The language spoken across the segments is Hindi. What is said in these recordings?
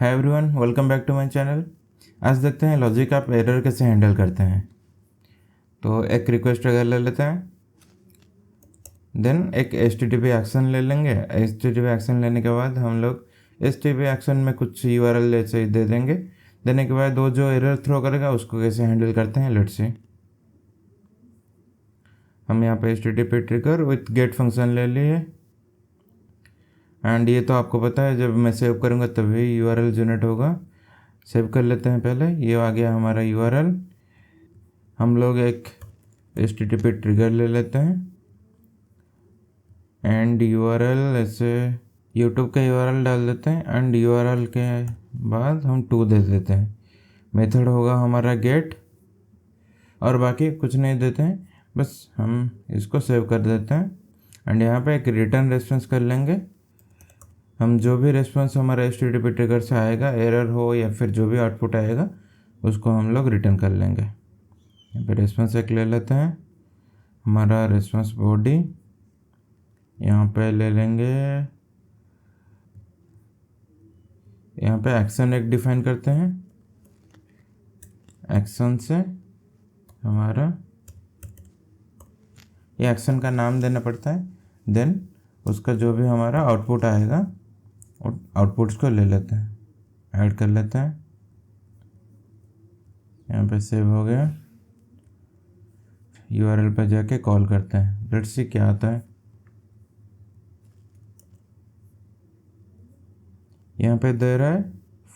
Hi everyone, welcome back to my channel. आज देखते हैं लॉजिक आप एरर कैसे हैंडल करते हैं। तो एक रिक्वेस्ट अगर ले लेते हैं, देन एक HTTP एक्शन ले लेंगे। HTTP एक्शन लेने के बाद हम लोग HTTP एक्शन में कुछ URL ऐसे दे देंगे। देने के बाद वो जो एरर थ्रो करेगा उसको कैसे हैंडल करते हैं लेट्स सी। हम यहाँ पे HTTP trigger with get function ले लिए एंड ये तो आपको पता है, जब मैं सेव करूँगा तभी URL जनरेट होगा। सेव कर लेते हैं पहले। ये आ गया हमारा URL। हम लोग एक HTTP ट्रिगर ले लेते हैं एंड URL ऐसे YouTube का URL डाल देते हैं एंड URL के बाद हम 2 दे देते हैं। मेथड होगा हमारा गेट और बाकी कुछ नहीं देते हैं, बस हम इसको सेव कर देते हैं एंड यहाँ पे एक रिटर्न रेस्पॉन्स कर लेंगे। हम जो भी रेस्पॉन्स हमारा HTTP ट्रिगर से आएगा, एरर हो या फिर जो भी आउटपुट आएगा उसको हम लोग रिटर्न कर लेंगे। यहाँ पे रेस्पॉन्स एक ले लेते हैं, हमारा रेस्पॉन्स बॉडी यहाँ पे ले लेंगे। यहाँ पे एक्शन एक डिफाइन करते हैं। एक्शन से हमारा ये एक्शन का नाम देना पड़ता है। देन उसका जो भी हमारा आउटपुट आएगा आउटपुट्स को ले लेते हैं, ऐड कर लेते हैं। यहाँ पे सेव हो गया। URL पे जाके कॉल करते हैं, लेट्स सी क्या आता है। यहाँ पे दे रहा है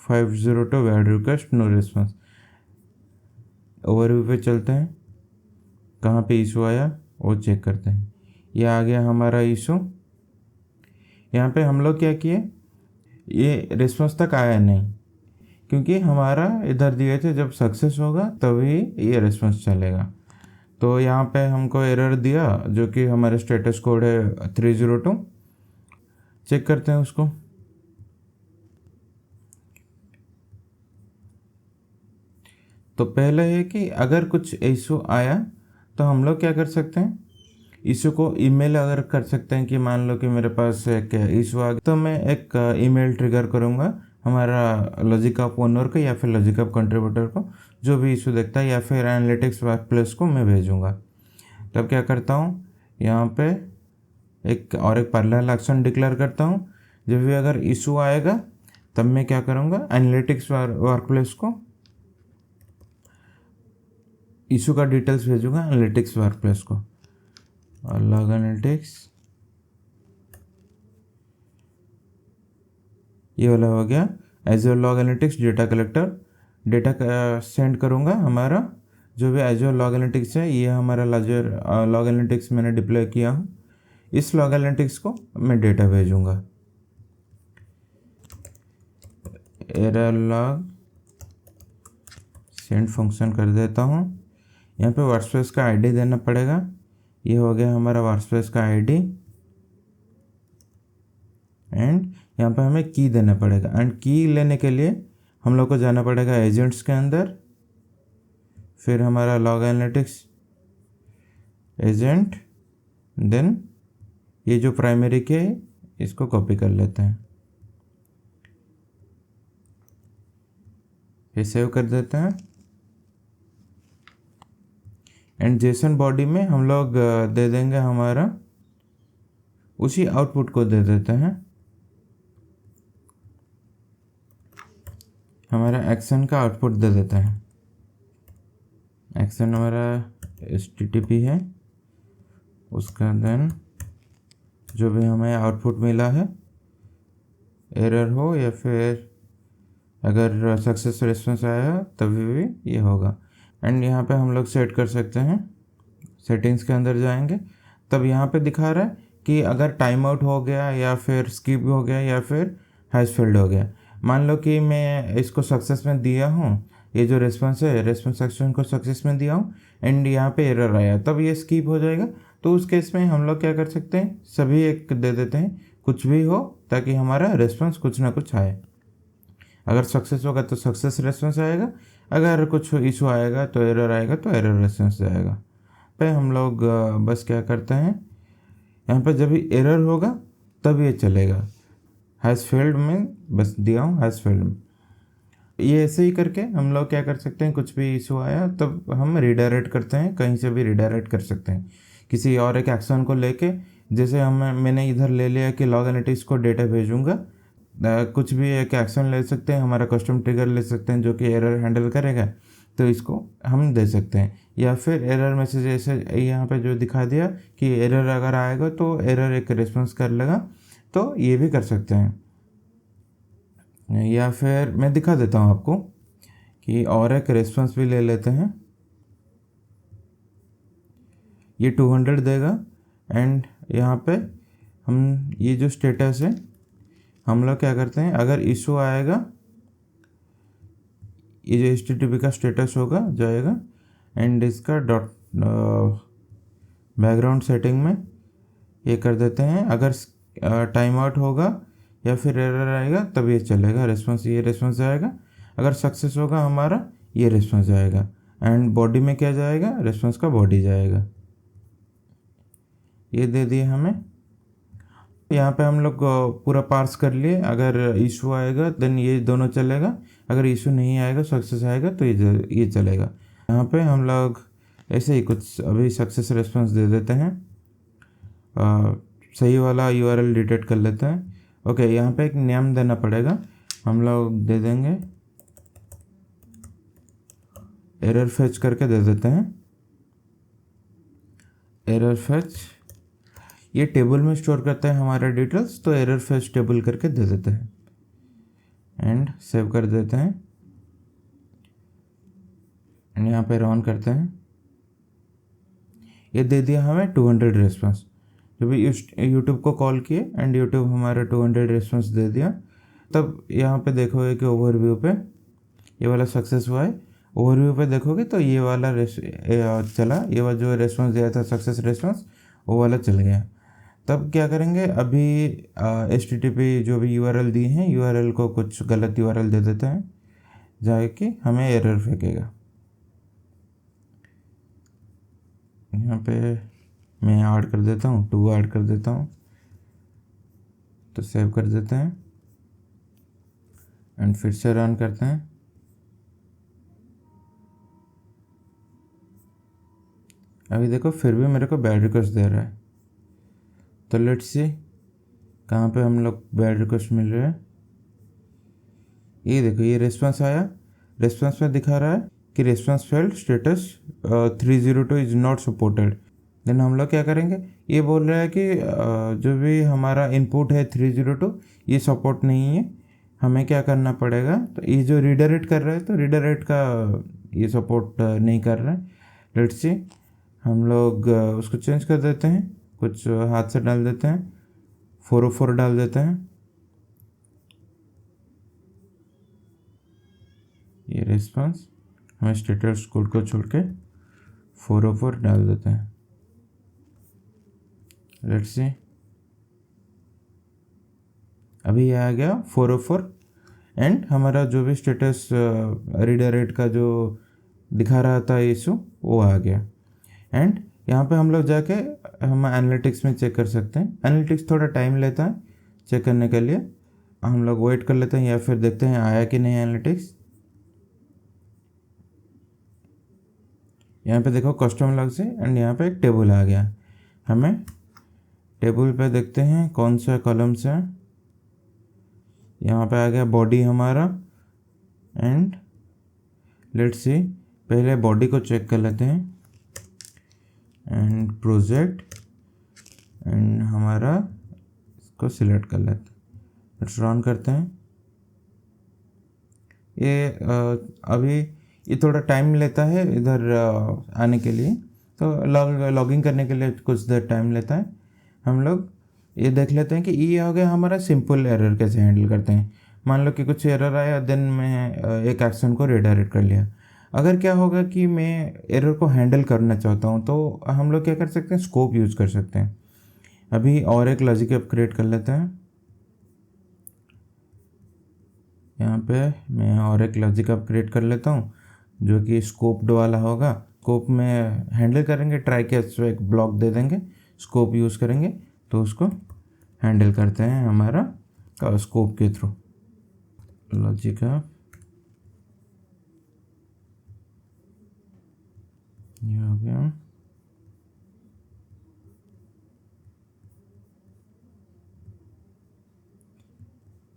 502 वैड रिक्वेस्ट नो रिस्पॉन्स। ओवरव्यू पे चलते हैं, कहाँ पे इशू आया वो चेक करते हैं। ये आ गया हमारा इशू। यहाँ पे हम लोग क्या किए, ये रिस्पॉन्स तक आया नहीं क्योंकि हमारा इधर दिए थे जब सक्सेस होगा तभी ये रिस्पॉन्स चलेगा। तो यहाँ पे हमको एरर दिया जो कि हमारा स्टेटस कोड है 302। चेक करते हैं उसको। तो पहले है कि अगर कुछ इशू आया तो हम लोग क्या कर सकते हैं, इशू को ईमेल अगर कर सकते हैं कि मान लो कि मेरे पास एक इशू आ गया तो मैं एक ईमेल ट्रिगर करूँगा हमारा लॉजिक ऑफ ओनर को या फिर लॉजिक ऑफ कंट्रीब्यूटर को, जो भी इशू देखता है, या फिर एनालिटिक्स वर्कप्लेस को मैं भेजूँगा। तब क्या करता हूँ, यहाँ पे एक पैरेलल एक्शन डिक्लेयर करता हूँ। जब भी अगर इशू आएगा तब मैं क्या करूँगा, एनालिटिक्स वर्कप्लेस को इशू का डिटेल्स भेजूँगा एनालिटिक्स वर्कप्लेस को। और लॉग एनालिटिक्स ये वाला हो गया। एजोर log analytics data collector, data send करूँगा हमारा जो भी एजोर लॉग एनालिटिक्स है। ये हमारा लॉग एनालिटिक्स मैंने डिप्लॉय किया हूँ। इस लॉग एनालिटिक्स को मैं डेटा भेजूँगा। एरर लॉग सेंड फंक्शन कर देता हूँ। यहाँ पे वर्कस्पेस का ID देना पड़ेगा। ये हो गया हमारा वर्कस्पेस का ID एंड यहाँ पे हमें की देना पड़ेगा। एंड की लेने के लिए हम लोग को जाना पड़ेगा एजेंट्स के अंदर, फिर हमारा लॉग एनालिटिक्स एजेंट, देन ये जो प्राइमरी के है इसको कॉपी कर लेते हैं, ये सेव कर देते हैं। एंड जेसन बॉडी में हम लोग दे देंगे हमारा उसी आउटपुट को दे देते हैं, हमारा एक्शन का आउटपुट दे देते हैं। एक्शन हमारा HTTP है, उसका देन जो भी हमें आउटपुट मिला है, एरर हो या फिर अगर सक्सेस रिस्पॉन्स आया तभी भी ये होगा। एंड यहाँ पे हम लोग सेट कर सकते हैं, सेटिंग्स के अंदर जाएंगे तब यहाँ पे दिखा रहा है कि अगर टाइम आउट हो गया या फिर स्किप हो गया या फिर हैश फेल्ड हो गया। मान लो कि मैं इसको सक्सेस में दिया हूँ, ये जो रिस्पॉन्स है रिस्पॉन्स सेक्शन को सक्सेस में दिया हूँ एंड यहाँ पे एरर आया तब ये स्किप हो जाएगा। तो उस केस में हम लोग क्या कर सकते हैं, सभी एक दे देते हैं, कुछ भी हो ताकि हमारा रिस्पॉन्स कुछ ना कुछ आए। अगर सक्सेस होगा तो सक्सेस रेस्पॉन्स आएगा, अगर कुछ इशू आएगा तो एरर आएगा तो एरर रेस्पॉन्स आएगा। पे हम लोग बस क्या करते हैं, यहाँ पे जब भी एरर होगा तब ये चलेगा। हैज़ फेल्ड में बस दिया हूँ हैज़ फेल्ड में, ये ऐसे ही करके हम लोग क्या कर सकते हैं, कुछ भी इशू आया तब हम रिडायरेक्ट करते हैं, कहीं से भी रिडायरेक्ट कर सकते हैं किसी और एक एक्शन को लेके। जैसे मैंने इधर ले लिया कि लॉग एनालिटिक्स को डेटा भेजूंगा, कुछ भी एक एक्शन ले सकते हैं, हमारा कस्टम ट्रिगर ले सकते हैं जो कि एरर हैंडल करेगा, तो इसको हम दे सकते हैं। या फिर एरर मैसेज ऐसे यहाँ पे जो दिखा दिया कि एरर अगर आएगा तो एरर एक रिस्पॉन्स कर लेगा, तो ये भी कर सकते हैं। या फिर मैं दिखा देता हूँ आपको कि और एक रिस्पॉन्स भी ले लेते हैं। ये 200 देगा एंड यहाँ पे हम ये जो स्टेटस है हम लोग क्या करते हैं, अगर इशू आएगा ये जो HTTP का स्टेटस होगा जाएगा एंड इसका डॉट बैकग्राउंड सेटिंग में ये कर देते हैं। अगर टाइम आउट होगा या फिर एरर आएगा तब ये चलेगा रिस्पॉन्स, ये रिस्पॉन्स जाएगा। अगर सक्सेस होगा हमारा ये रिस्पॉन्स जाएगा एंड बॉडी में क्या जाएगा, रिस्पॉन्स का बॉडी जाएगा। ये दे दिए हमें। यहाँ पे हम लोग पूरा पार्स कर लिए। अगर इशू आएगा देन ये दोनों चलेगा, अगर इशू नहीं आएगा सक्सेस आएगा तो ये चलेगा। यहाँ पे हम लोग ऐसे ही कुछ अभी सक्सेस रिस्पॉन्स दे देते हैं। सही वाला URL डिटेक्ट कर लेते हैं। ओके, यहाँ पे एक नेम देना पड़ेगा, हम लोग दे देंगे एरर फेच करके दे देते हैं। एरर फेच ये टेबल में स्टोर करता है हमारा डिटेल्स, तो एरर फेच टेबल करके दे देते हैं एंड सेव कर देते हैं एंड यहाँ पे रन करते हैं। ये दे दिया हमें 200 रिस्पॉन्स। जब यूट्यूब को कॉल किए एंड यूट्यूब हमारा 200 रिस्पॉन्स दे दिया। तब यहाँ पे देखोगे कि ओवरव्यू पे ये वाला सक्सेस हुआ है। ओवरव्यू पे देखोगे तो ये वाला चला, ये वाला जो रिस्पॉन्स दिया था सक्सेस रिस्पॉन्स वो वाला चल गया। तब क्या करेंगे, अभी HTTP जो भी URL दी हैं URL को कुछ गलत URL दे देते हैं जाके हमें एरर फेंकेगा। यहाँ पे मैं ऐड कर देता हूँ, 2 ऐड कर देता हूँ, तो सेव कर देते हैं एंड फिर से रन करते हैं। अभी देखो फिर भी मेरे को बैड रिक्वेस्ट दे रहा है, तो लेट्स सी कहाँ पे हम लोग बैड रिक्वेस्ट मिल रहा है। ये देखो ये रिस्पॉन्स आया, रिस्पॉन्स में दिखा रहा है कि response failed, status 302 is not supported. Then हम लोग क्या करेंगे, ये बोल रहा है कि जो भी हमारा इनपुट है 302 ये सपोर्ट नहीं है, हमें क्या करना पड़ेगा। तो ये जो रीडायरेक्ट कर रहा है तो रीडायरेक्ट का ये सपोर्ट नहीं कर रहा है। लेट्स सी हम लोग उसको चेंज कर देते हैं, कुछ हाथ से डाल देते हैं, 404 डाल देते हैं। ये रिस्पॉन्स हमें स्टेटस कोड को छोड़ के 404 डाल देते हैं। लेट्स सी अभी ये आ गया 404 एंड हमारा जो भी स्टेटस रीडायरेक्ट का जो दिखा रहा था इशू वो आ गया। एंड यहाँ पे हम लोग जाके हम एनालिटिक्स में चेक कर सकते हैं। एनालिटिक्स थोड़ा टाइम लेता है चेक करने के लिए, हम लोग वेट कर लेते हैं या फिर देखते हैं आया कि नहीं एनालिटिक्स। यहाँ पे देखो कस्टम लॉग से एंड यहाँ पे एक टेबल आ गया। हमें टेबल पे देखते हैं कौन सा कॉलम से, यहाँ पे आ गया बॉडी हमारा। एंड लेट्स सी पहले बॉडी को चेक कर लेते हैं एंड प्रोजेक्ट एंड हमारा इसको सिलेक्ट कर लेते हैं। लेट्स रन करते हैं। ये अभी ये थोड़ा टाइम लेता है इधर आने के लिए, तो लॉगिंग करने के लिए कुछ देर टाइम लेता है। हम लोग ये देख लेते हैं कि ये हो गया हमारा सिंपल एरर कैसे हैंडल करते हैं। मान लो कि कुछ एरर आया देन मैं एक एक्शन को रिडायरेक्ट कर लिया। अगर क्या होगा कि मैं एरर को हैंडल करना चाहता हूँ तो हम लोग क्या कर सकते हैं, स्कोप यूज़ कर सकते हैं। अभी और एक लॉजिक अपग्रेड कर लेते हैं। यहाँ पे मैं और एक लॉजिक अपग्रेड कर लेता हूँ जो कि स्कोप्ड वाला होगा। स्कोप में हैंडल करेंगे, ट्राई कैच एक ब्लॉक दे देंगे, स्कोप यूज़ करेंगे तो उसको हैंडल करते हैं हमारा स्कोप के थ्रू। लॉजिक ये हो गया।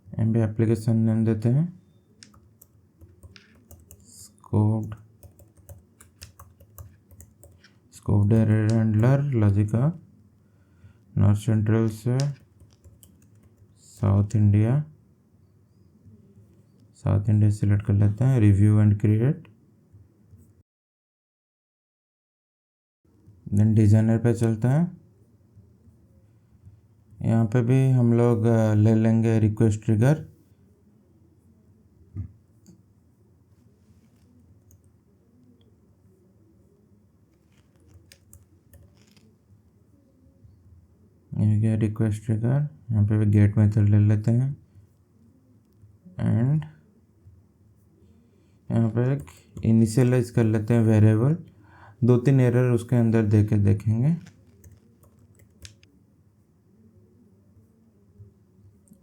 यहाँ पे एप्लीकेशन नेम देते हैं स्कोप्ड एरर हैंडलर लॉजिका नॉर्थ सेंट्रल से साउथ इंडिया सेलेक्ट कर लेते हैं। Review and create, then designer पे चलते हैं। यहाँ पे भी हम लोग ले लेंगे रिक्वेस्ट ट्रिगर। ये गया रिक्वेस्ट ट्रिगर। यहाँ पे भी गेट मेथड ले लेते हैं एंड यहाँ पे एक इनिशियलाइज कर लेते हैं वेरिएबल। 2-3 एरर उसके अंदर दे के देखेंगे।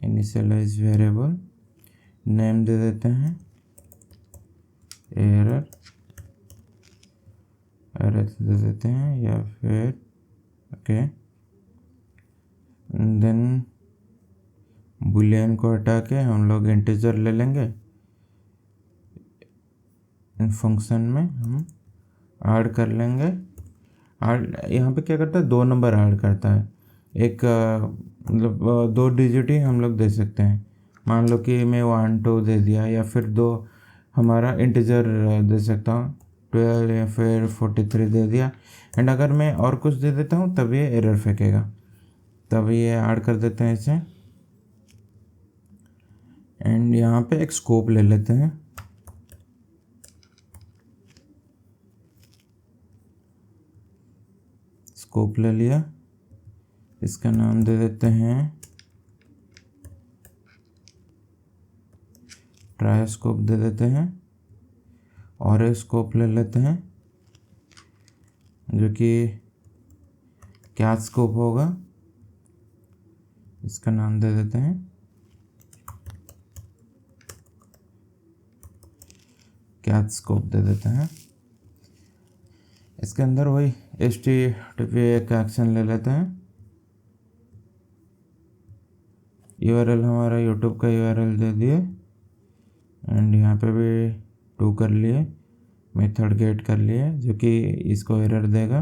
इनिशियलाइज वेरिएबल नेम दे देते हैं एरर दे देते हैं या फिर ओके। देन बुलियन को हटा के हम लोग इंटीजर ले लेंगे। इन फंक्शन में हम ऐड कर लेंगे। ऐड यहाँ पे क्या करता है, 2 नंबर ऐड करता है। एक मतलब 2 डिजिट ही हम लोग दे सकते हैं। मान लो कि मैं 1 2 दे दिया या फिर 2 हमारा इंटीजर दे सकता हूँ 12 या फिर 43 दे दिया। एंड अगर मैं और कुछ दे देता हूँ तब ये एरर फेंकेगा। तब ये ऐड कर देते हैं इसे। एंड यहाँ पे एक स्कोप ले लेते हैं। स्कोप ले लिया, इसका नाम दे देते हैं ट्राई स्कोप दे देते हैं। और एक स्कोप ले लेते हैं जो कि कैच स्कोप होगा, इसका नाम दे देते हैं कैच स्कोप दे देते हैं। इसके अंदर वही HTTP का एक्शन ले लेते हैं। URL हमारा YouTube का URL दे दिए एंड यहाँ पे भी 2 कर लिए, मेथड गेट कर लिए जो कि इसको एरर देगा।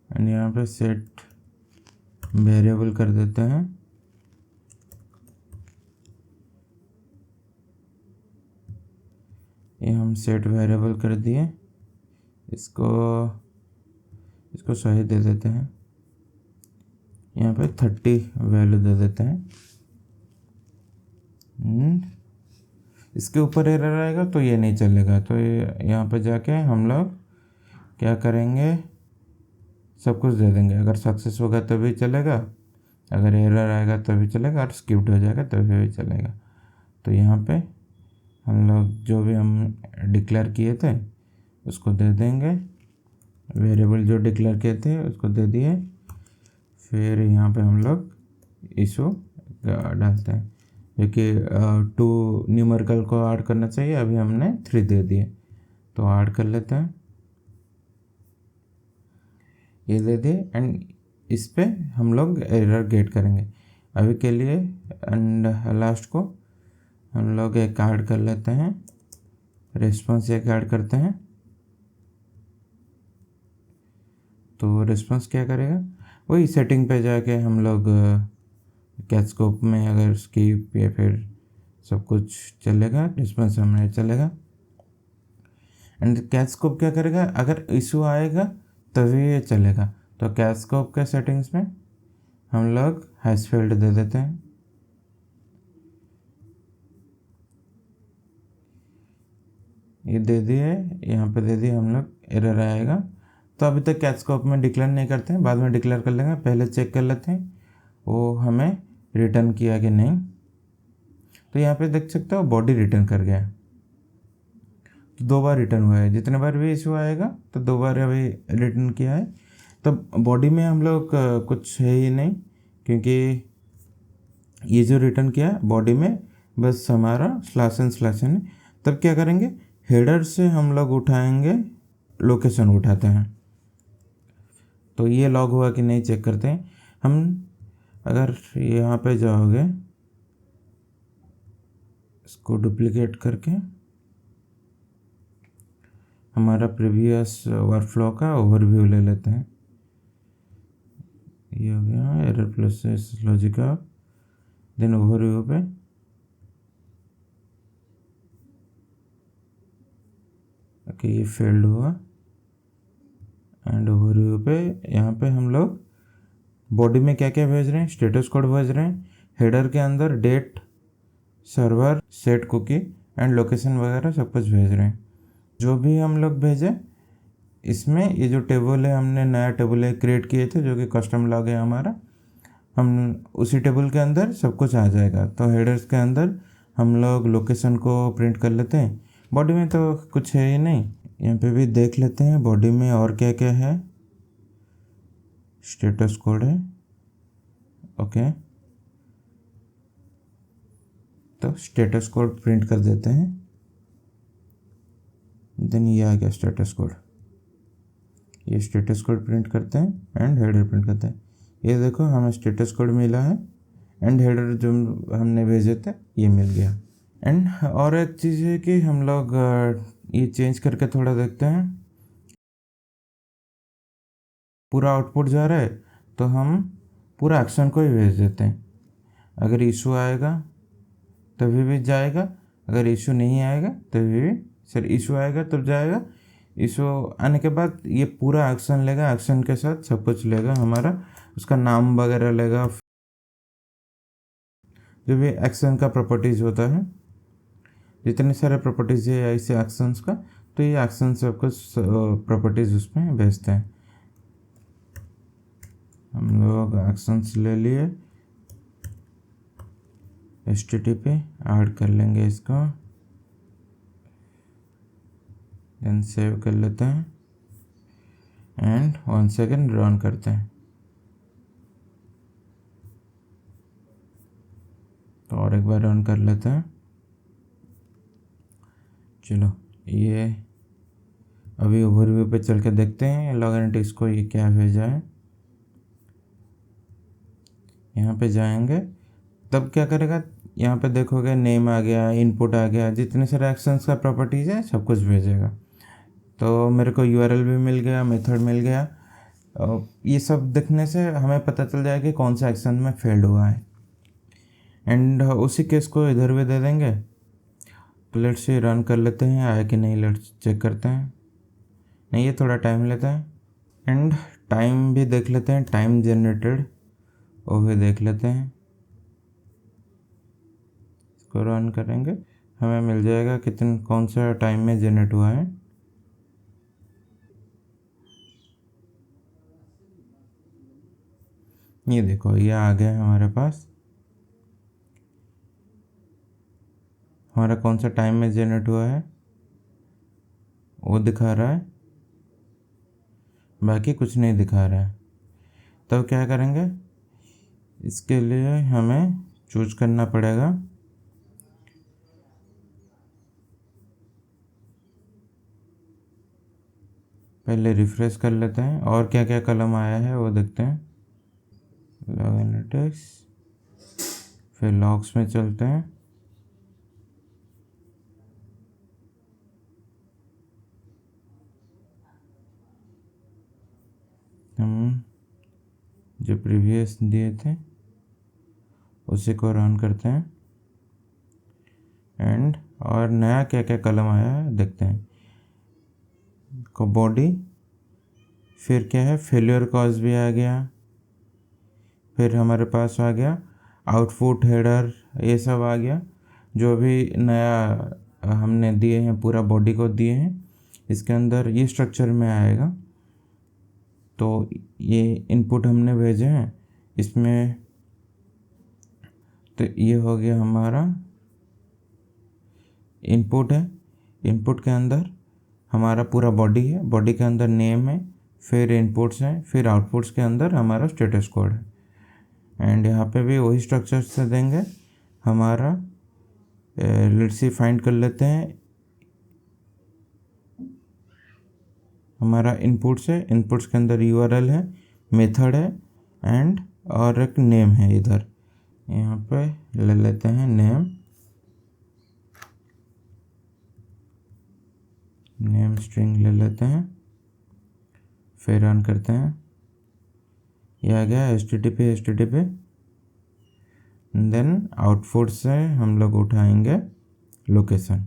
एंड यहाँ पे सेट वेरिएबल कर देते हैं। ये हम सेट वेरिएबल कर दिए। इसको सही दे देते हैं। यहाँ पे 30 वैल्यू दे देते हैं। इसके ऊपर एरर आएगा तो ये नहीं चलेगा। तो यहाँ पे जाके हम लोग क्या करेंगे, सब कुछ दे देंगे। अगर सक्सेस होगा तभी चलेगा, अगर एरर आएगा तभी चलेगा, और स्किप्ड हो जाएगा तभी भी चलेगा। तो यहाँ पे हम लोग जो भी हम डिक्लेयर किए थे उसको दे देंगे। वेरिएबल जो डिक्लेयर किए थे उसको दे दिए। फिर यहाँ पे हम लोग इशू डालते हैं जो कि 2 न्यूमेरिकल को ऐड करना चाहिए, अभी हमने 3 दे दिए तो ऐड कर लेते हैं। ये दे दिए एंड इस पे हम लोग एरर गेट करेंगे अभी के लिए। एंड लास्ट को हम लोग एक ऐड कर लेते हैं, रिस्पॉन्स एक ऐड करते हैं। तो रिस्पॉन्स क्या करेगा, वही सेटिंग पे जाके हम लोग कैच स्कोप में अगर स्किप या फिर सब कुछ चलेगा, रिस्पॉन्स हमारे चलेगा। एंड कैच स्कोप क्या करेगा, अगर इशू आएगा तभी ये चलेगा। तो कैच स्कोप के सेटिंग्स में हम लोग हैश फील्ड दे देते हैं। ये दे दिए, यहाँ पे दे दिए हम लोग, एरर आएगा। तो अभी तक कैच स्कोप में डिक्लेयर नहीं करते हैं, बाद में डिक्लेयर कर लेंगे। पहले चेक कर लेते हैं वो हमें रिटर्न किया कि नहीं। तो यहाँ पे देख सकते हो बॉडी रिटर्न कर गया। तो 2 बार रिटर्न हुआ है, जितने बार भी इशू आएगा तो 2 बार अभी रिटर्न किया है। तो बॉडी में हम लोग कुछ है ही नहीं, क्योंकि ये जो रिटर्न किया बॉडी में बस हमारा /n/n। तब क्या करेंगे, हेडर से हम लोग उठाएंगे लोकेशन उठाते हैं। तो ये लॉग हुआ कि नहीं चेक करते हैं हम। अगर यहाँ पे जाओगे, इसको डुप्लीकेट करके हमारा प्रीवियस वर्कफ्लो का ओवरव्यू ले लेते हैं। ये हो गया एरर प्रोसेस लॉजिका, देन ओवरव्यू पे ओके ये फेल्ड हुआ, एंड ओवरव्यू पे यहाँ पे हम लोग बॉडी में क्या क्या भेज रहे हैं, स्टेटस कोड भेज रहे हैं, हेडर के अंदर date, server, set cookie and location वगैरह सब कुछ भेज रहे हैं। जो भी हम लोग भेजे इसमें ये जो टेबल है, हमने नया टेबल है क्रिएट किए थे जो कि कस्टम लॉग है हमारा, हम उसी टेबल के अंदर सब कुछ आ जाएगा। तो हेडर्स के अंदर हम लोग लोकेशन को प्रिंट कर लेते हैं। बॉडी में तो कुछ है ही नहीं, यहाँ पे भी देख लेते हैं बॉडी में और क्या क्या है। स्टेटस कोड है, ओके, तो स्टेटस कोड प्रिंट कर देते हैं। देन ये आ गया स्टेटस कोड, ये स्टेटस कोड प्रिंट करते हैं एंड हेडर प्रिंट करते हैं। ये देखो हमें स्टेटस कोड मिला है एंड हेडर जो हमने भेजे थे ये मिल गया। एंड और एक चीज़ है कि हम लोग ये चेंज करके थोड़ा देखते हैं। पूरा आउटपुट जा रहा है तो हम पूरा एक्शन को ही भेज देते हैं। अगर इशू आएगा तभी भी जाएगा, अगर इशू नहीं आएगा तभी भी, सर इशू आएगा तब जाएगा। इशू आने के बाद ये पूरा एक्शन लेगा, एक्शन के साथ सब कुछ लेगा हमारा, उसका नाम वगैरह लेगा, जो भी एक्शन का प्रॉपर्टीज़ होता है, जितने सारे प्रॉपर्टीज़ है ऐसे एक्शंस का, तो ये एक्शन सब कुछ प्रॉपर्टीज़ उसमें भेजते हैं। हम लोग एक्शंस ले लिए, HTTP ऐड कर लेंगे इसको, देन सेव कर लेते हैं एंड 1 सेकेंड रन करते हैं। तो और एक बार रन कर लेते हैं। चलो ये अभी ओवरव्यू पे चल के देखते हैं लॉग एनालिटिक्स को ये क्या भेजा है। यहाँ पे जाएंगे तब क्या करेगा, यहाँ पे देखोगे नेम आ गया, इनपुट आ गया, जितने सारे एक्शंस का प्रॉपर्टीज़ है सब कुछ भेजेगा। तो मेरे को URL भी मिल गया, मेथड मिल गया। ये सब देखने से हमें पता चल जाएगा कि कौन सा एक्शन में फेल्ड हुआ है। एंड उसी केस को इधर भी दे देंगे। तो लेट्स से रन कर लेते हैं, आया कि नहीं लेट्स चेक करते हैं। नहीं, ये थोड़ा टाइम लेता है। एंड टाइम भी देख लेते हैं, टाइम जनरेटेड वो भी देख लेते हैं। इसको रन करेंगे, हमें मिल जाएगा कितने कौन सा टाइम में जनरेट हुआ है। ये देखो ये आ गया हमारे पास, हमारा कौन सा टाइम में जनरेट हुआ है वो दिखा रहा है, बाकी कुछ नहीं दिखा रहा है। तो क्या करेंगे, इसके लिए हमें चूज करना पड़ेगा पहले रिफ्रेश कर लेते हैं और क्या क्या कलम आया है वो देखते हैं। लॉग एनालिटिक्स, फिर लॉग्स में चलते हैं। हम जो प्रीवियस दिए थे उसी को रन करते हैं एंड और नया क्या क्या कलम आया है देखते हैं। को बॉडी, फिर क्या है फेलियर कॉज भी आ गया, फिर हमारे पास आ गया आउटपुट, हेडर, ये सब आ गया। जो भी नया हमने दिए हैं पूरा बॉडी को दिए हैं, इसके अंदर ये स्ट्रक्चर में आएगा। तो ये इनपुट हमने भेजे हैं इसमें, तो ये हो गया हमारा इनपुट है। इनपुट के अंदर हमारा पूरा बॉडी है, बॉडी के अंदर नेम है, फिर इनपुट्स हैं, फिर आउटपुट्स के अंदर हमारा स्टेटस कोड है। एंड यहाँ पे भी वही स्ट्रक्चर से देंगे हमारा। लेट्स सी फाइंड कर लेते हैं हमारा इनपुट्स है, इनपुट्स के अंदर यूआरएल है, मेथड है एंड और एक नेम है। इधर यहाँ पे ले लेते हैं नेम स्ट्रिंग ले लेते हैं, फिर रन करते हैं। ये आ गया http देन आउटपुट से हम लोग उठाएंगे लोकेशन।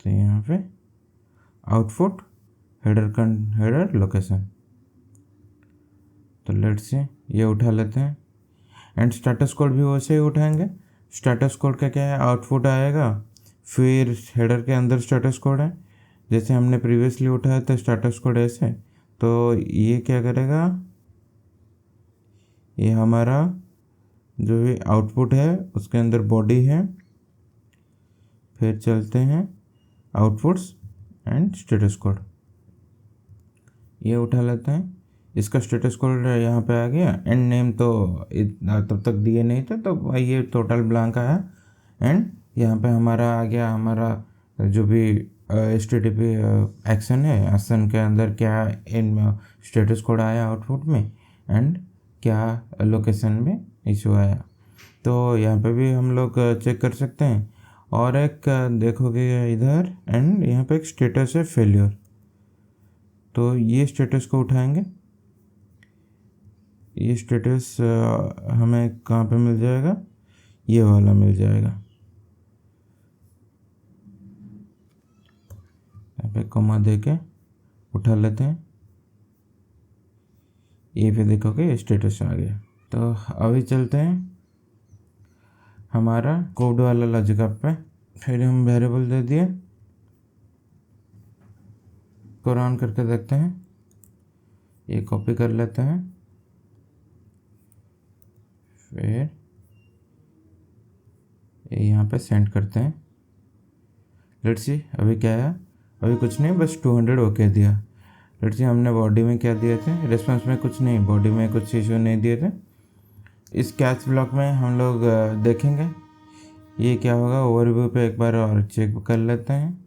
तो यहाँ पे आउटपुट हेडर लोकेशन, तो लेट्स से ये उठा लेते हैं एंड स्टेटस कोड भी वैसे ही उठाएंगे। स्टेटस कोड का क्या है, आउटपुट आएगा, फिर हेडर के अंदर स्टेटस कोड है, जैसे हमने प्रीवियसली उठाया था स्टेटस कोड ऐसे। तो ये क्या करेगा, ये हमारा जो भी आउटपुट है उसके अंदर बॉडी है, फिर चलते हैं आउटपुट्स एंड स्टेटस कोड, ये उठा लेते हैं। इसका स्टेटस कोड यहाँ पे आ गया एंड नेम तो तब तक दिए नहीं थे, तो ये टोटल ब्लैंक आया एंड यहाँ पे हमारा आ गया हमारा जो भी HTTP एक्शन है, एक्शन के अंदर क्या इन स्टेटस कोड आया आउटपुट में एंड क्या लोकेशन में इशू आया। तो यहाँ पे भी हम लोग चेक कर सकते हैं। और एक देखोगे इधर एंड यहाँ पे एक स्टेटस है फेलियर, तो ये स्टेटस को उठाएंगे। ये स्टेटस हमें कहाँ पे मिल जाएगा, ये वाला मिल जाएगा, यहाँ पे कॉमा दे के उठा लेते हैं। ये पे देखोगे स्टेटस आ गया। तो अभी चलते हैं हमारा कोड वाला लॉजिक पे, फिर हम वेरिएबल दे दिए, को रन करके देखते हैं। ये कॉपी कर लेते हैं, फिर यहाँ पे सेंड करते हैं। लेट्स सी अभी क्या है, अभी कुछ नहीं, बस 200 ओके दिया। लेट्स सी हमने बॉडी में क्या दिए थे, रिस्पॉन्स में कुछ नहीं, बॉडी में कुछ इशू नहीं दिए थे। इस कैच ब्लॉक में हम लोग देखेंगे ये क्या होगा। ओवरव्यू पे एक बार और चेक कर लेते हैं।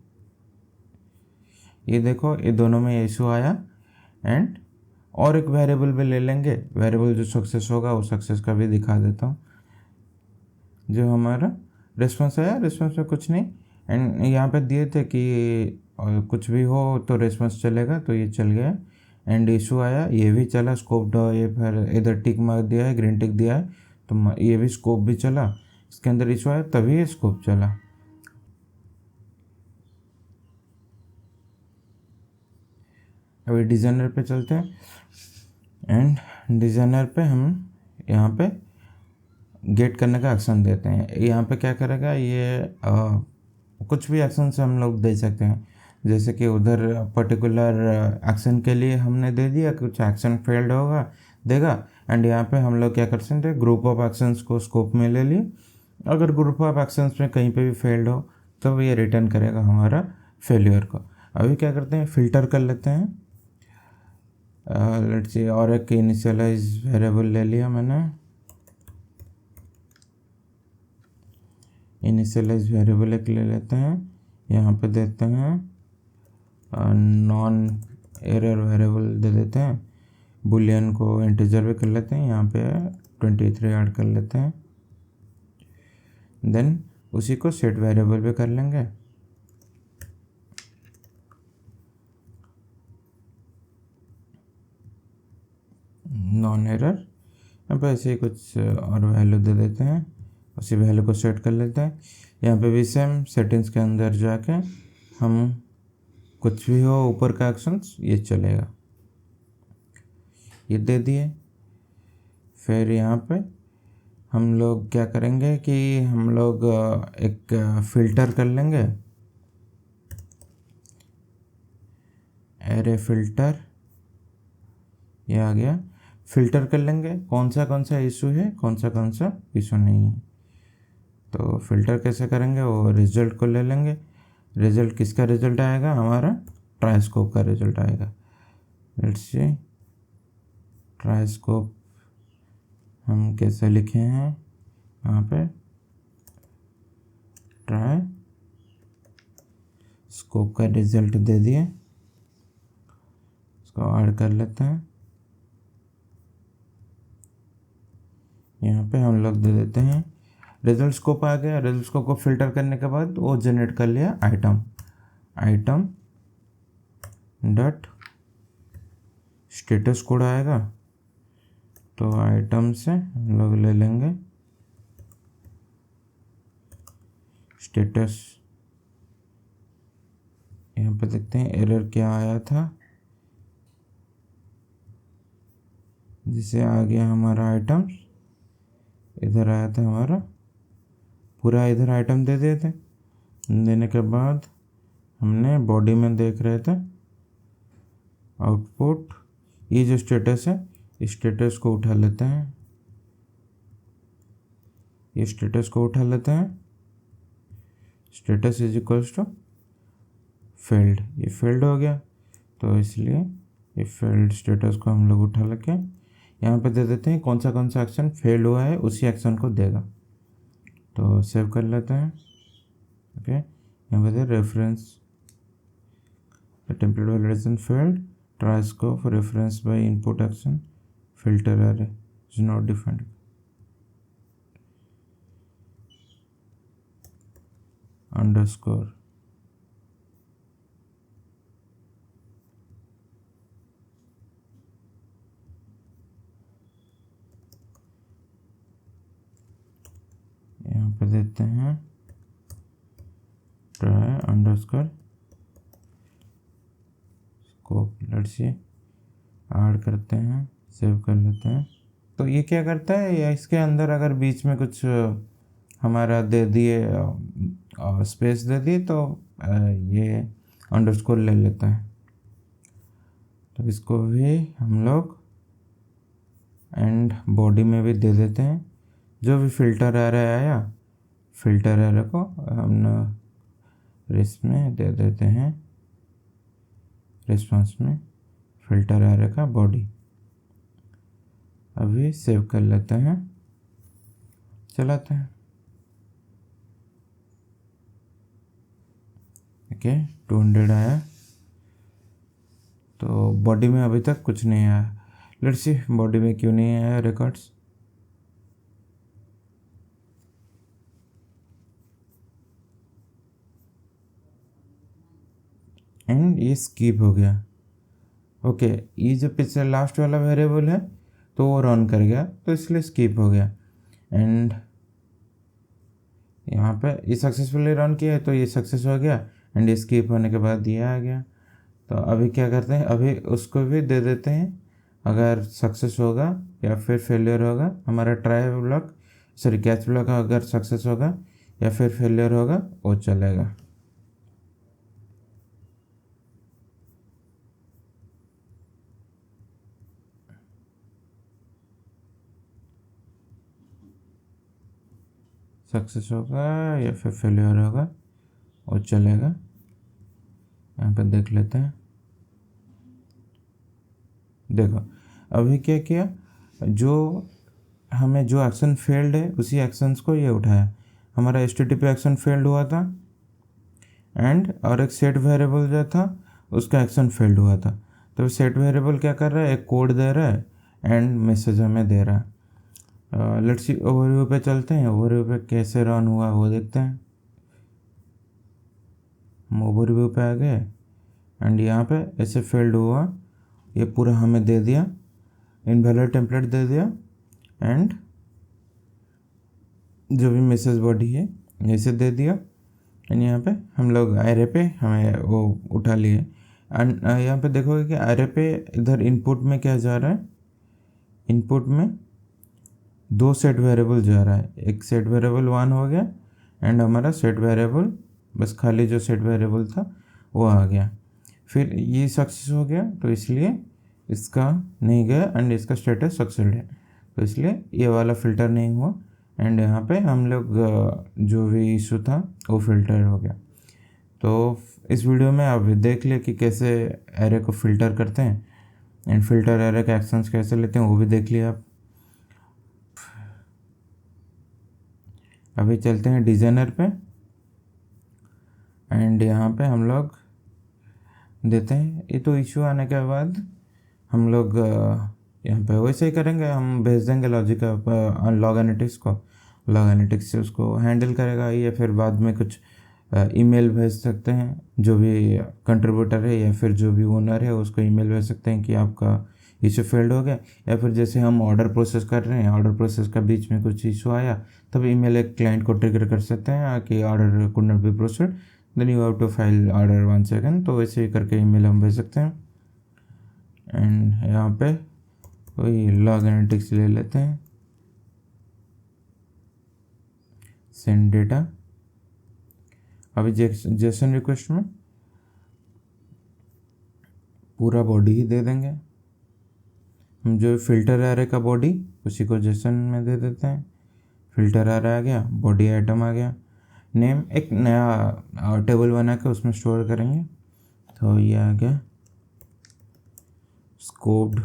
ये देखो ये दोनों में इशू आया एंड और एक वेरिएबल भी ले लेंगे, वेरिएबल जो सक्सेस होगा वो सक्सेस का भी दिखा देता हूँ। जो हमारा रिस्पॉन्स आया, रिस्पॉन्स में कुछ नहीं एंड यहाँ पे दिए थे कि कुछ भी हो तो रिस्पॉन्स चलेगा, तो ये चल गया एंड इशू आया, ये भी चला। स्कोप ये फिर इधर टिक मार्क दिया है, ग्रीन टिक दिया है, तो ये भी स्कोप भी चला। इसके अंदर इशू आया तभी ये स्कोप चला। अभी डिज़ाइनर पे चलते हैं एंड डिज़ाइनर पे हम यहाँ पे गेट करने का एक्शन देते हैं। यहाँ पे क्या करेगा ये कुछ भी एक्शन से हम लोग दे सकते हैं, जैसे कि उधर पर्टिकुलर एक्शन के लिए हमने दे दिया, कुछ एक्शन फेल्ड होगा देगा एंड यहाँ पे हम लोग क्या कर सकते हैं, ग्रुप ऑफ एक्शंस को स्कोप में ले लिए। अगर ग्रुप ऑफ एक्शंस में कहीं पे भी फेल्ड हो तो ये रिटर्न करेगा हमारा फेलियर को। अभी क्या करते हैं, फ़िल्टर कर लेते हैं। लेट्स सी और एक इनिशियलाइज वेरिएबल ले लिया मैंने, इनिशियलाइज वेरिएबल एक ले लेते हैं, यहाँ पे देते हैं नॉन एरर वेरिएबल दे देते हैं, बुलियन को इंटीजर भी कर लेते हैं, यहाँ पे 23 ऐड कर लेते हैं। देन उसी को सेट वेरिएबल भी कर लेंगे। नॉन एरर, यहाँ पे ऐसे ही कुछ और वैल्यू दे देते हैं, उसी वैल्यू को सेट कर लेते हैं। यहाँ पे भी सेम सेटिंग्स के अंदर जाके हम कुछ भी हो ऊपर का एक्शंस ये चलेगा, ये दे दिए। फिर यहाँ पे हम लोग क्या करेंगे कि हम लोग एक फ़िल्टर कर लेंगे, एरे फिल्टर, ये आ गया। फ़िल्टर कर लेंगे कौन सा इशू है, कौन सा इशू नहीं है। तो फ़िल्टर कैसे करेंगे, वो रिज़ल्ट को ले लेंगे। रिज़ल्ट किसका रिज़ल्ट आएगा, हमारा ट्राइस्कोप का रिज़ल्ट आएगा। लेट्स सी ट्राइस्कोप हम कैसे लिखे हैं, यहाँ पे ट्राई स्कोप का रिजल्ट दे दिए, इसको ऐड कर लेते हैं। यहाँ पे हम लोग दे देते हैं रिजल्ट स्कोप आ गया। रिजल्ट स्कोप को फिल्टर करने के बाद वो जनरेट कर लिया आइटम डॉट स्टेटस कोड आएगा। तो आइटम से हम लोग ले लेंगे स्टेटस। यहाँ पे देखते हैं एरर क्या आया था, जिसे आ गया हमारा आइटम्स। इधर आया था हमारा पूरा, इधर आइटम दे दिए थे। देने के बाद हमने बॉडी में देख रहे थे आउटपुट, ये जो स्टेटस है इस स्टेटस को उठा लेते हैं, ये स्टेटस को उठा लेते हैं। Status is equals to failed, ये फेल्ड हो गया, तो इसलिए ये फेल्ड स्टेटस को हम लोग उठा लेके यहाँ पे दे देते हैं। कौन सा एक्शन फेल्ड हुआ है उसी एक्शन को देगा। तो सेव कर लेते हैं। ओके, यहाँ पे the reference template validation failed, try scope reference by input action filter array is not defined। Underscore यहाँ पे देते हैं try underscore scope. Let's see, add करते हैं, सेव कर लेते हैं। तो ये क्या करता है, या इसके अंदर अगर बीच में कुछ हमारा दे दिए स्पेस दे दिए तो ये अंडरस्कोर ले लेता है। तो इसको भी हम लोग एंड बॉडी में भी दे देते हैं। जो भी फिल्टर एरे आया, फिल्टर एरे को हम रिस्क में दे देते हैं, रिस्पॉन्स में फिल्टर एरे का बॉडी। अभी सेव कर लेते हैं, चलाते हैं। ओके, 200 आया, तो बॉडी में अभी तक कुछ नहीं आया। लेट्स सी बॉडी में क्यों नहीं आया रिकॉर्ड्स। एंड ये स्किप हो गया। ओके, ये जो पिछले लास्ट वाला वेरिएबल है तो वो रन कर गया, तो इसलिए स्किप हो गया। एंड यहाँ पे ये सक्सेसफुली रन किया है तो ये सक्सेस हो गया, एंड ये स्किप होने के बाद ये आ गया। तो अभी क्या करते हैं, अभी उसको भी दे देते हैं। अगर सक्सेस होगा या फिर फेलियर होगा, हमारा try block sorry catch block अगर सक्सेस होगा या फिर फेलियर होगा वो चलेगा। सक्सेस होगा या फिर फेलियर होगा वो चलेगा। यहाँ पे देख लेते हैं। देखो अभी क्या किया, जो हमें जो एक्शन फेल्ड है उसी एक्शंस को ये उठाया। हमारा HTTP एक्शन फेल्ड हुआ था एंड और एक सेट वेरिएबल जो था उसका एक्शन फेल्ड हुआ था। तो सेट वेरिएबल क्या कर रहा है, एक कोड दे रहा है एंड मैसेज हमें दे रहा है। लेट्स सी ओवरव्यू पे चलते हैं, ओवरव्यू पे कैसे रन हुआ वो देखते हैं। हम ओवरव्यू पे आ गए एंड यहाँ पे ऐसे फेल्ड हुआ, ये पूरा हमें दे दिया, इनवैलिड टेम्पलेट दे दिया एंड जो भी मैसेज बॉडी है ऐसे दे दिया। एंड यहाँ पे हम लोग एरे पे हमें वो उठा लिए। एंड यहाँ पे देखोगे कि एरे पे इधर इनपुट में क्या जा रहा है, इनपुट में 2 सेट वेरिएबल जा रहा है। एक सेट वेरिएबल 1 हो गया एंड हमारा सेट वेरिएबल बस खाली जो सेट वेरिएबल था वो आ गया। फिर ये सक्सेस हो गया तो इसलिए इसका नहीं गया एंड इसका स्टेटस सक्सेसफुल है, तो इसलिए ये वाला फ़िल्टर नहीं हुआ। एंड यहाँ पे हम लोग जो भी इशू था वो फिल्टर हो गया। तो इस वीडियो में आप देख ले कि कैसे एरे को फ़िल्टर करते हैं एंड फिल्टर एरे के एक्शंस कैसे लेते हैं वो भी देख लिया आप। अभी चलते हैं डिज़ाइनर पे एंड यहाँ पे हम लोग देते हैं। ये तो इशू आने के बाद हम लोग यहाँ पे वैसे ही करेंगे, हम भेज देंगे लॉजिक लॉग एनालिटिक्स को, लॉग एनालिटिक्स से उसको हैंडल करेगा, या फिर बाद में कुछ ईमेल भेज सकते हैं, जो भी कंट्रीब्यूटर है या फिर जो भी ओनर है उसको ईमेल भेज सकते हैं कि आपका इशू फेल्ड हो गया। या फिर जैसे हम ऑर्डर प्रोसेस कर रहे हैं, ऑर्डर प्रोसेस का बीच में कुछ इशू आया, तब ईमेल एक क्लाइंट को ट्रिगर कर सकते हैं कि order could not be proceed, then you have to file order once again. तो वैसे ही करके ईमेल हम भेज सकते हैं। एंड यहाँ पे कोई लॉग एनालिटिक्स ले लेते हैं, सेंड डेटा। अभी जेसन रिक्वेस्ट में पूरा बॉडी ही दे देंगे, हम जो फिल्टर एरे का बॉडी उसी को जेसन में दे देते हैं। फिल्टर एरे आ गया, बॉडी आइटम आ गया, नेम एक नया टेबल बना के उसमें स्टोर करेंगे। तो ये आ गया स्कोप्ड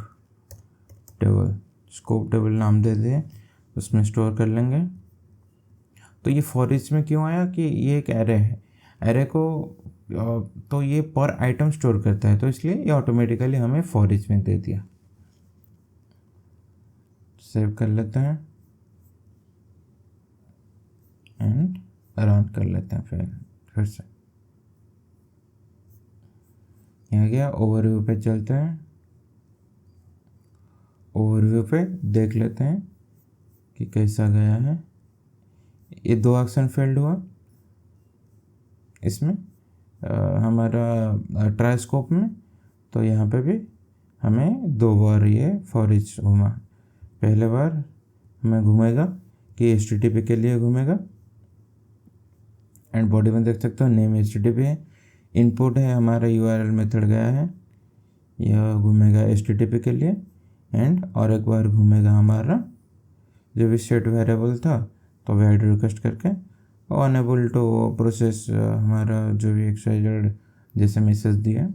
टेबल नाम दे दिए, उसमें स्टोर कर लेंगे। तो ये फॉर ईच में क्यों आया कि ये एक एरे है, एरे को तो ये पर आइटम स्टोर करता है, तो इसलिए ये ऑटोमेटिकली हमें फॉर ईच में दे दिया। सेव कर लेते हैं एंड रन कर लेते हैं फिर से। यहाँ गया, ओवरव्यू पे चलते हैं, ओवरव्यू पे देख लेते हैं कि कैसा गया है। ये 2 एक्शन फेल्ड हुआ इसमें हमारा ट्राई स्कोप में, तो यहाँ पे भी हमें 2 बार ये फॉर ईच घूमा। पहले बार हमें घूमेगा कि HTTP के लिए घूमेगा, एंड बॉडी में देख सकते हो नेम HTTP है, इनपुट है हमारा URL मेथड गया है, यह घूमेगा HTTP के लिए। एंड और एक बार घूमेगा हमारा जो भी सेट वेरिएबल था, तो वैड रिक्वेस्ट करके अनेबल टू प्रोसेस हमारा जो भी XYZ जैसे मैसेज दिया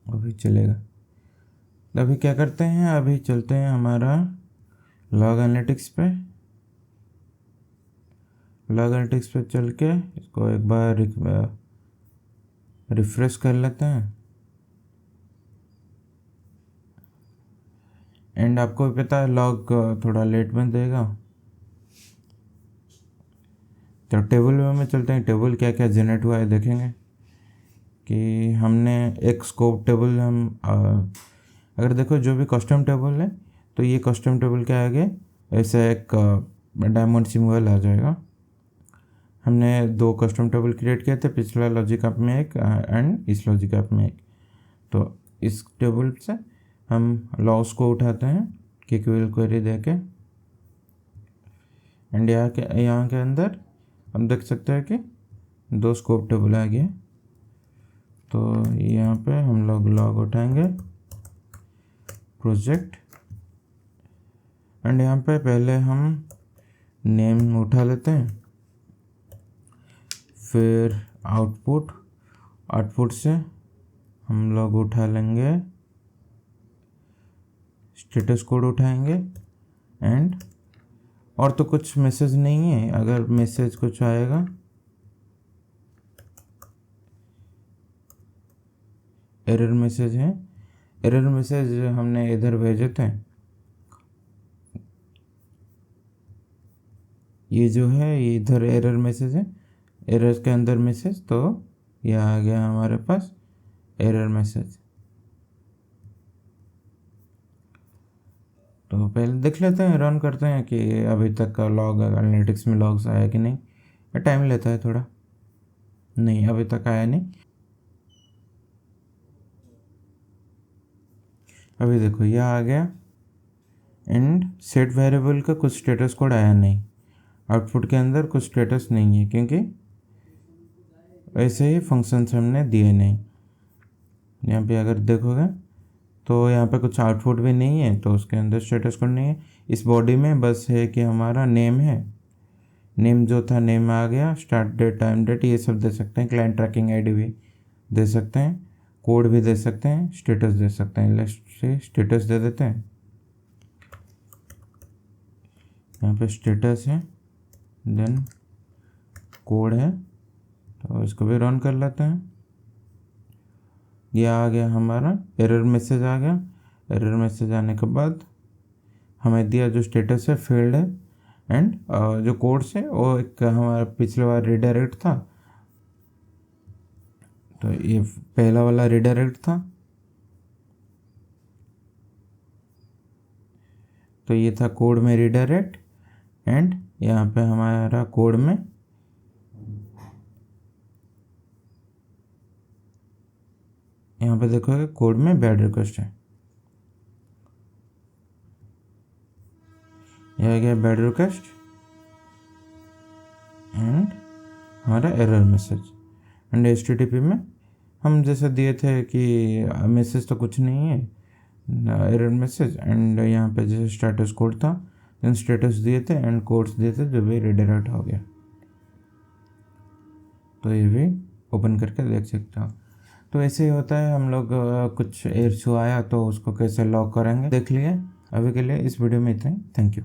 वो भी चलेगा। अभी क्या करते हैं, अभी चलते हैं हमारा लॉग एनालिटिक्स पे। लॉग एनालिटिक्स पे चल के इसको एक बार रिफ्रेश कर लेते हैं। एंड आपको भी पता है लॉग थोड़ा लेट में देगा। तो टेबल में चलते हैं, टेबल क्या क्या जनरेट हुआ है देखेंगे कि हमने एक स्कोप टेबल हम अगर देखो जो भी कस्टम टेबल है, तो ये कस्टम टेबल क्या आगे ऐसे एक डायमंड सिंबल आ जाएगा। हमने 2 कस्टम टेबल क्रिएट किए थे, पिछला लॉजिक ऐप में एक एंड इस लॉजिक ऐप में एक। तो इस टेबल से हम लॉग्स को उठाते हैं KQL क्वेरी देके, एंड यहाँ के अंदर हम देख सकते हैं कि 2 स्कोप टेबल आ गया। तो यहाँ पे हम लोग लॉग उठाएंगे प्रोजेक्ट, एंड यहाँ पे पहले हम नेम उठा लेते हैं, फिर आउटपुट से हम लोग उठा लेंगे स्टेटस कोड उठाएंगे। एंड और तो कुछ मैसेज नहीं है, अगर मैसेज कुछ आएगा एरर मैसेज है, एरर मैसेज हमने इधर भेजे थे, ये जो है ये इधर एरर मैसेज है, एरर के अंदर मैसेज, तो ये आ गया हमारे पास एरर मैसेज। तो पहले देख लेते हैं, रन करते हैं कि अभी तक का लॉग एनालिटिक्स में लॉग्स आया कि नहीं। टाइम लेता है थोड़ा, नहीं अभी तक आया नहीं। अभी देखो यह आ गया, एंड सेट वेरिएबल का कुछ स्टेटस कोड आया नहीं, आउटपुट के अंदर कुछ स्टेटस नहीं है क्योंकि ऐसे ही फंक्शंस हमने दिए नहीं। यहाँ पे अगर देखोगे तो यहाँ पे कुछ आउटपुट भी नहीं है, तो उसके अंदर स्टेटस कोड नहीं है। इस बॉडी में बस है कि हमारा नेम है, नेम जो था नेम आ गया, स्टार्ट डेट टाइम डेट ये सब दे सकते हैं, क्लाइंट ट्रैकिंग ID भी दे सकते हैं, कोड भी दे सकते हैं, स्टेटस दे सकते हैं। लिस्ट से स्टेटस दे देते हैं, यहाँ पे स्टेटस है, देन कोड है, तो इसको भी रन कर लेते हैं। ये आ गया हमारा एरर मैसेज आ गया। एरर मैसेज आने के बाद हमें दिया जो स्टेटस है फेल्ड है, एंड जो कोड्स है वो एक हमारा पिछले बार रिडायरेक्ट था, तो ये पहला वाला रिडायरेक्ट था, तो ये था कोड में रिडायरेक्ट, एंड यहाँ पे हमारा कोड में यहाँ पे देखोगे कोड में बैड रिक्वेस्ट है, यह आ गया बैड रिक्वेस्ट एंड हमारा एरर मैसेज। एंड HTTP में हम जैसे दिए थे कि मैसेज तो कुछ नहीं है, एरर मैसेज, एंड यहाँ पे जैसे स्टेटस कोड था, देन स्टेटस दिए थे एंड कोड्स दिए थे जो भी रिडायरेक्ट हो गया। तो ये भी ओपन करके देख सकते हो। तो ऐसे ही होता है, हम लोग कुछ एरर इशू आया तो उसको कैसे लॉक करेंगे देख लिए। अभी के लिए इस वीडियो में इतना ही। Thank you.